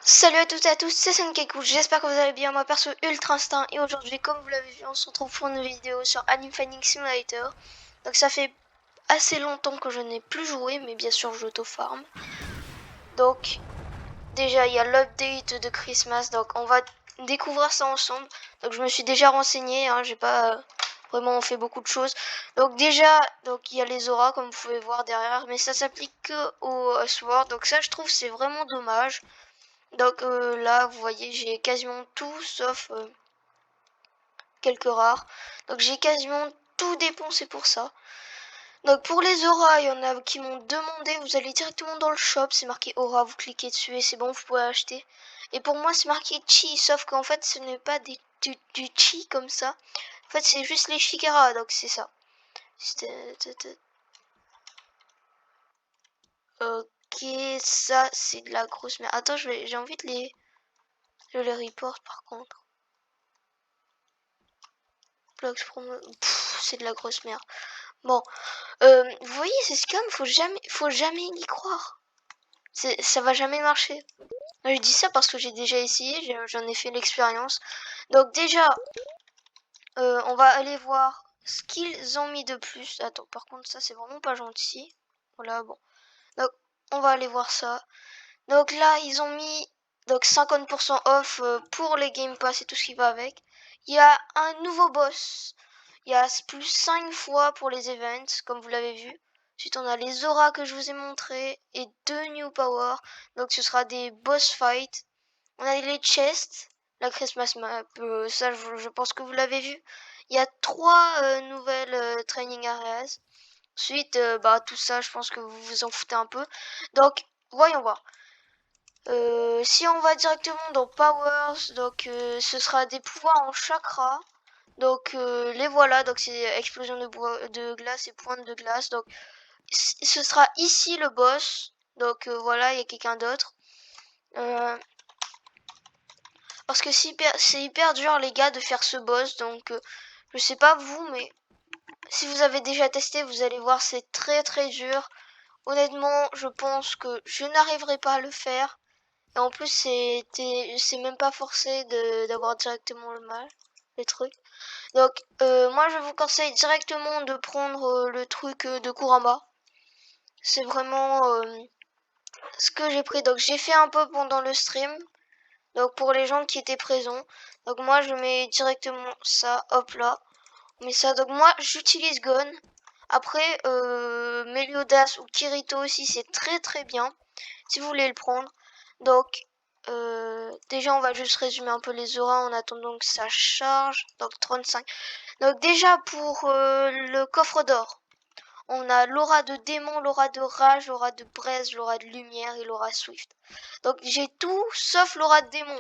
Salut à toutes et à tous, c'est Senkeku, j'espère que vous allez bien, moi perso Ultra Instinct et aujourd'hui comme vous l'avez vu on se retrouve pour une vidéo sur Animal Farming Simulator. Donc ça fait assez longtemps que je n'ai plus joué mais bien sûr j'auto-farm. Donc déjà il y a l'update de Christmas donc on va découvrir ça ensemble. Donc je me suis déjà renseigné, hein, j'ai pas vraiment fait beaucoup de choses. Donc déjà donc il y a les auras comme vous pouvez voir derrière mais ça s'applique que au Sword donc ça je trouve c'est vraiment dommage. Donc là, vous voyez, j'ai quasiment tout sauf quelques rares. Donc j'ai quasiment tout dépensé pour ça. Donc pour les auras, il y en a qui m'ont demandé, vous allez directement dans le shop, c'est marqué aura, vous cliquez dessus et c'est bon, vous pouvez acheter. Et pour moi, c'est marqué chi, sauf qu'en fait, ce n'est pas du chi comme ça. En fait, c'est juste les shikara, donc c'est ça. Ok, ça, c'est de la grosse merde. Attends, j'ai envie de les... Je les report par contre. C'est de la grosse merde. Bon, vous voyez, c'est scam, faut jamais y croire. Ça va jamais marcher. Je dis ça parce que j'ai déjà essayé, j'en ai fait l'expérience. Donc déjà, on va aller voir ce qu'ils ont mis de plus. Attends, par contre, ça c'est vraiment pas gentil. Voilà, bon. Donc, on va aller voir ça. Donc là, ils ont mis donc 50% off pour les Game Pass et tout ce qui va avec. Il y a un nouveau boss. Il y a plus 5 fois pour les events, comme vous l'avez vu. Ensuite, on a les auras que je vous ai montré et 2 new power. Donc, ce sera des boss fights. On a les chests, la Christmas map. Ça, je pense que vous l'avez vu. Il y a 3 nouvelles training areas. Ensuite, bah, tout ça, je pense que vous vous en foutez un peu. Donc, voyons voir. Si on va directement dans Powers, donc ce sera des pouvoirs en chakra. Donc les voilà, donc c'est explosion de glace et pointe de glace. Donc ce sera ici le boss. Donc voilà, il y a quelqu'un d'autre. Parce que c'est hyper dur les gars de faire ce boss. Donc je sais pas vous, mais si vous avez déjà testé, vous allez voir c'est très très dur. Honnêtement, je pense que je n'arriverai pas à le faire. Et en plus, c'est même pas forcé d'avoir directement le mal, les trucs. Donc, moi, je vous conseille directement de prendre le truc de Kurama. C'est vraiment ce que j'ai pris. Donc, j'ai fait un peu pendant le stream. Donc, pour les gens qui étaient présents. Donc, moi, je mets directement ça. Hop là. On met ça. Donc, moi, j'utilise Gon. Après, Meliodas ou Kirito aussi, c'est très très bien. Si vous voulez le prendre. Donc, déjà, on va juste résumer un peu les auras en attendant que ça charge. Donc, 35. Donc, déjà, pour le coffre d'or, on a l'aura de démon, l'aura de rage, l'aura de braise, l'aura de lumière et l'aura swift. Donc, j'ai tout sauf l'aura de démon.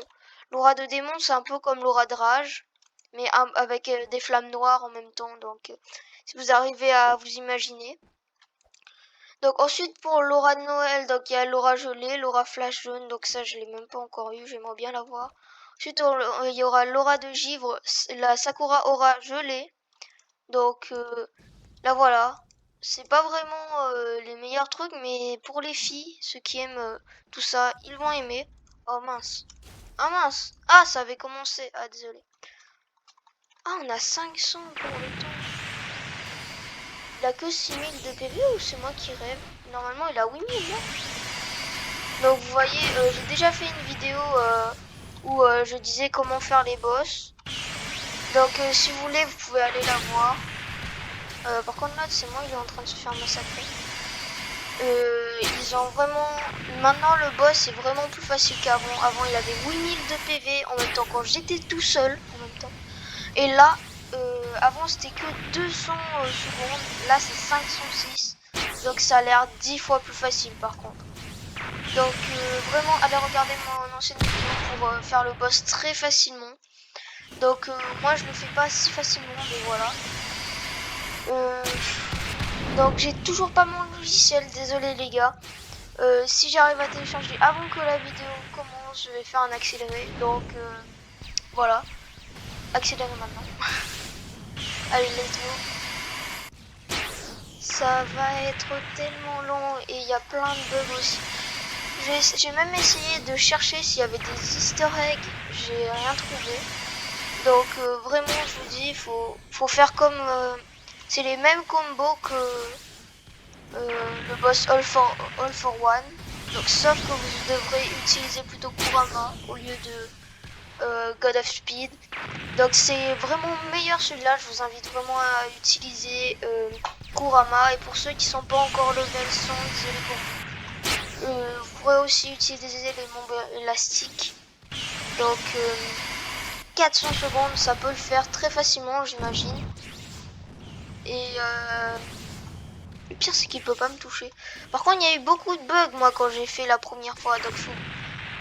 L'aura de démon, c'est un peu comme l'aura de rage, mais avec des flammes noires en même temps. Donc, si vous arrivez à vous imaginer. Donc ensuite pour l'aura de Noël, donc il y a l'aura gelée, l'aura flash jaune, donc ça je l'ai même pas encore eu, j'aimerais bien l'avoir. Ensuite il y aura l'aura de givre, la Sakura aura gelée. Donc là voilà, c'est pas vraiment les meilleurs trucs, mais pour les filles, ceux qui aiment tout ça, ils vont aimer. Oh mince, ah mince, ah ça avait commencé, ah désolé. Ah on a 500 pour le temps. Il a que 6000 de PV ou c'est moi qui rêve? Normalement il a 8000 non? Donc vous voyez, j'ai déjà fait une vidéo où je disais comment faire les boss. Donc si vous voulez, vous pouvez aller la voir. Par contre là, c'est moi, il est en train de se faire massacrer. Ils ont vraiment... Maintenant le boss est vraiment plus facile qu'avant. Avant il avait 8000 de PV en même temps quand j'étais tout seul en même temps. Et là, avant c'était que 200 secondes. Là c'est 506. Donc ça a l'air 10 fois plus facile par contre. Donc vraiment allez regarder mon ancienne vidéo pour faire le boss très facilement. Donc moi je le fais pas si facilement mais voilà. Donc j'ai toujours pas mon logiciel, désolé les gars. Si j'arrive à télécharger avant que la vidéo commence, je vais faire un accéléré. Donc voilà. Accélérer maintenant. Allez let's go. Ça va être tellement long et il y a plein de bugs aussi. J'ai même essayé de chercher s'il y avait des easter eggs, j'ai rien trouvé. Donc vraiment je vous dis, faut faire comme c'est les mêmes combos que le boss All for One. Donc sauf que vous devrez utiliser plutôt Kurama au lieu de God of Speed. Donc c'est vraiment meilleur celui-là, je vous invite vraiment à utiliser Kurama. Et pour ceux qui sont pas encore level 100, désolé pour vous. Vous pourrez aussi utiliser les membres élastiques. Donc 400 secondes, ça peut le faire très facilement, j'imagine. Et le pire, c'est qu'il peut pas me toucher. Par contre, il y a eu beaucoup de bugs, moi, quand j'ai fait la première fois. Donc,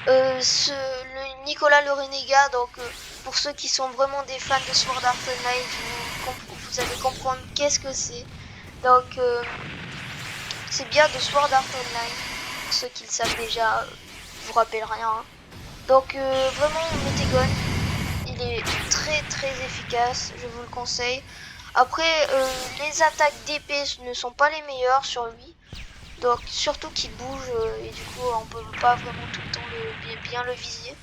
le Nicolas le Renégat, donc, pour ceux qui sont vraiment des fans de Sword Art Online, vous allez comprendre qu'est-ce que c'est. Donc, c'est bien de Sword Art Online. Pour ceux qui le savent déjà, je vous rappelle rien. Hein. Donc, vraiment, Metegon, il est très très efficace, je vous le conseille. Après, les attaques d'épée ne sont pas les meilleures sur lui. Donc, surtout qu'il bouge et du coup, on peut pas vraiment tout le temps bien le viser.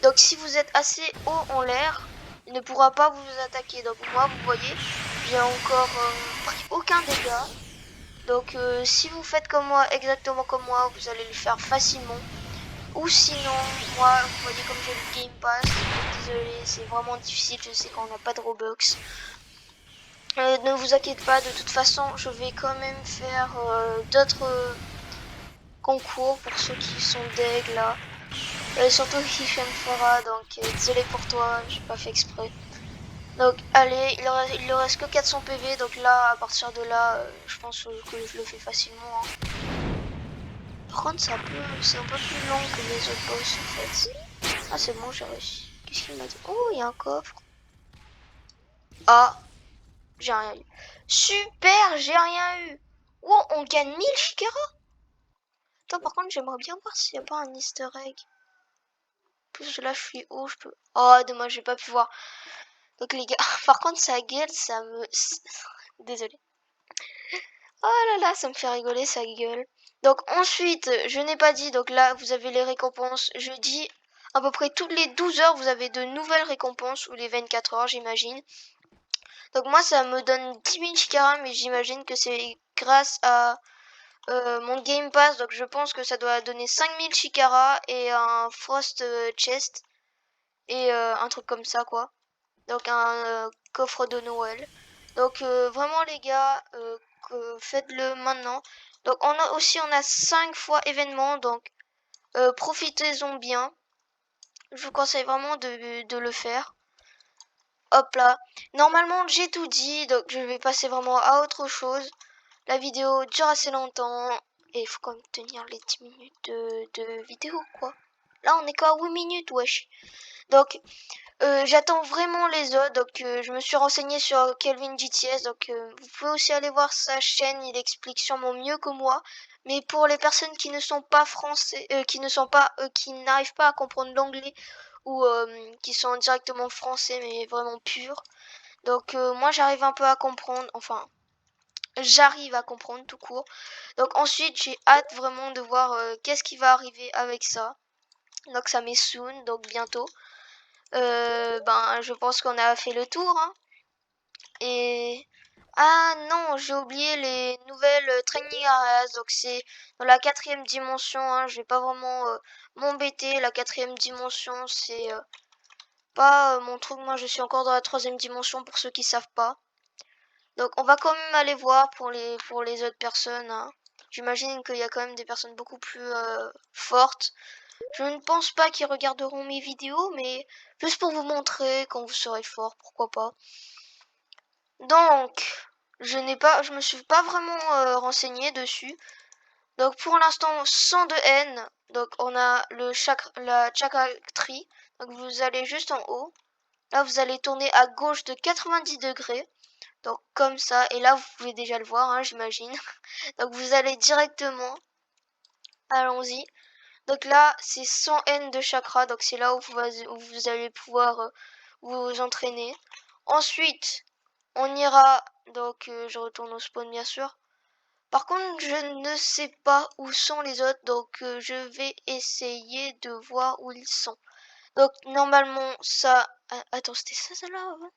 Donc, si vous êtes assez haut en l'air, il ne pourra pas vous attaquer. Donc, moi, vous voyez, j'ai encore pris aucun dégât. Donc, si vous faites comme moi, exactement comme moi, vous allez le faire facilement. Ou sinon, moi, vous voyez comme j'ai le Game Pass. Désolé, c'est vraiment difficile. Je sais qu'on n'a pas de Robux. Ne vous inquiétez pas, de toute façon, je vais quand même faire d'autres concours pour ceux qui sont deg là. Surtout Hichem Farah, donc désolé pour toi, j'ai pas fait exprès. Donc allez, il ne reste que 400 PV, donc là, à partir de là, je pense que je le fais facilement. Hein. Par contre, c'est un peu plus long que les autres boss en fait. Ah c'est bon, j'ai réussi. Qu'est-ce qu'il m'a dit? Oh, il y a un coffre. Ah, j'ai rien eu. Super, j'ai rien eu. Oh, on gagne 1000 Shikara. Attends, par contre, j'aimerais bien voir s'il n'y a pas un easter egg. Plus là, je suis haut, je peux... Oh, dommage, j'ai pas pu voir. Donc les gars, par contre, sa gueule, ça me... Désolé. Oh là là, ça me fait rigoler, sa gueule. Donc ensuite, je n'ai pas dit, donc là, vous avez les récompenses. Je dis, à peu près toutes les 12 heures, vous avez de nouvelles récompenses, ou les 24 heures, j'imagine. Donc moi, ça me donne 10 000 Shikara, mais j'imagine que c'est grâce à... mon Game Pass, donc je pense que ça doit donner 5000 Shikara et un Frost Chest et un truc comme ça quoi. Donc un coffre de Noël. Donc vraiment les gars, faites-le maintenant. Donc on a 5 fois événement, donc profitez-en bien. Je vous conseille vraiment de le faire. Hop là. Normalement j'ai tout dit, donc je vais passer vraiment à autre chose. La vidéo dure assez longtemps et il faut quand même tenir les 10 minutes de vidéo quoi. Là on est qu'à 8 minutes wesh. Donc j'attends vraiment les autres, donc je me suis renseignée sur Kelvin GTS, donc vous pouvez aussi aller voir sa chaîne, il explique sûrement mieux que moi. Mais pour les personnes qui ne sont pas français, qui n'arrivent pas à comprendre l'anglais ou qui sont directement français mais vraiment purs, donc moi j'arrive un peu à comprendre, enfin j'arrive à comprendre tout court. Donc ensuite j'ai hâte vraiment de voir qu'est-ce qui va arriver avec ça. Donc ça met soon, donc bientôt. Ben je pense qu'on a fait le tour. Hein. Et ah non, j'ai oublié les nouvelles training areas. Donc c'est dans la 4e dimension. Hein. Je vais pas vraiment m'embêter. La 4e dimension c'est pas mon truc. Moi je suis encore dans la 3e dimension pour ceux qui savent pas. Donc on va quand même aller voir pour les autres personnes. Hein. J'imagine qu'il y a quand même des personnes beaucoup plus fortes. Je ne pense pas qu'ils regarderont mes vidéos, mais juste pour vous montrer quand vous serez fort, pourquoi pas. Donc, je me suis pas vraiment renseigné dessus. Donc pour l'instant, sans de haine. Donc on a la chakra tree. Donc vous allez juste en haut. Là vous allez tourner à gauche de 90 degrés. Donc comme ça, et là vous pouvez déjà le voir, hein, j'imagine. Donc vous allez directement, allons-y. Donc là c'est 100 N de chakra, donc c'est là où vous allez pouvoir vous entraîner. Ensuite, on ira, donc je retourne au spawn bien sûr. Par contre, je ne sais pas où sont les autres, donc je vais essayer de voir où ils sont. Donc normalement ça... Attends, c'était ça celle-là avant?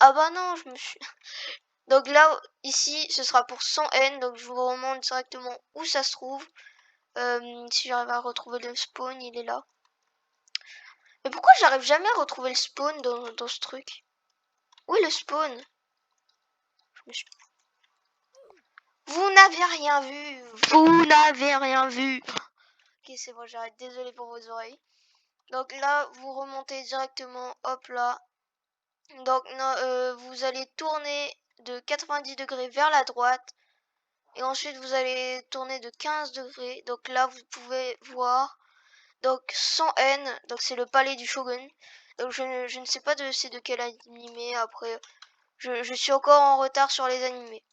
Ah bah non, je me suis... Donc là, ici, ce sera pour 100 N, donc je vous remonte directement où ça se trouve. Si j'arrive à retrouver le spawn, il est là. Mais pourquoi j'arrive jamais à retrouver le spawn dans ce truc? Où est le spawn? Je me suis... Vous n'avez rien vu! Vous n'avez rien vu! Ok, c'est bon, j'arrête. Désolé pour vos oreilles. Donc là, vous remontez directement, hop là. Donc vous allez tourner de 90 degrés vers la droite. Et ensuite, vous allez tourner de 15 degrés. Donc là, vous pouvez voir. Donc 100 N, donc c'est le palais du Shogun. Donc je ne sais pas c'est de quel animé. Après, je suis encore en retard sur les animés.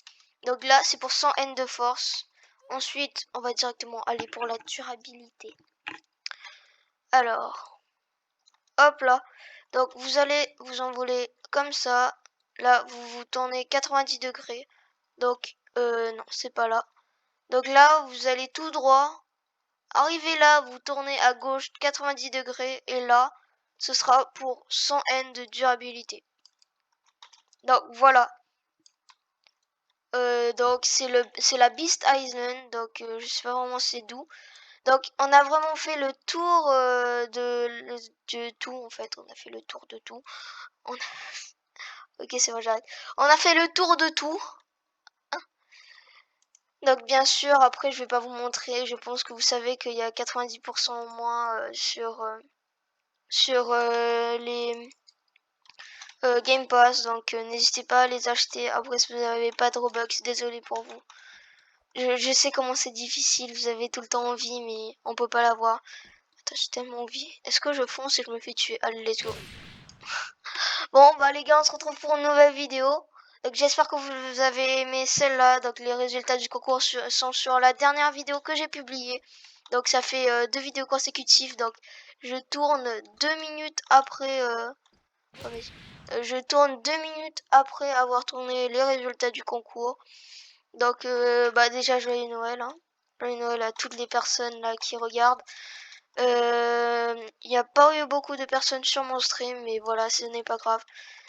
Donc là, c'est pour 100 N de force. Ensuite, on va directement aller pour la durabilité. Alors, hop là. Donc vous allez vous envoler comme ça. Là, vous vous tournez 90 degrés. Donc, non, c'est pas là. Donc là, vous allez tout droit. Arrivez là, vous tournez à gauche 90 degrés. Et là, ce sera pour 100 N de durabilité. Donc voilà. Donc c'est la Beast Island. Donc je sais pas vraiment c'est d'où. Donc on a vraiment fait le tour de tout en fait. On a fait le tour de tout. On a... Ok, c'est bon, j'arrête. On a fait le tour de tout. Donc bien sûr, après je vais pas vous montrer. Je pense que vous savez qu'il y a 90% au moins sur les Game Pass. Donc n'hésitez pas à les acheter. Après si vous n'avez pas de Robux, désolé pour vous. Je sais comment c'est difficile. Vous avez tout le temps envie, mais on peut pas l'avoir. Attends, j'ai tellement envie. Est-ce que je fonce et je me fais tuer? Allez, let's go. Bon, bah les gars, on se retrouve pour une nouvelle vidéo. Donc j'espère que vous avez aimé celle-là. Donc les résultats du concours sont sur la dernière vidéo que j'ai publiée. Donc ça fait 2 vidéos consécutives. Donc je tourne 2 minutes après... oh, je tourne 2 minutes après avoir tourné les résultats du concours. Donc bah déjà joyeux Noël. Hein. Joyeux Noël à toutes les personnes là qui regardent. Il n'y a pas eu beaucoup de personnes sur mon stream, mais voilà, ce n'est pas grave.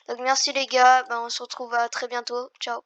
Donc merci les gars, ben, on se retrouve à très bientôt. Ciao.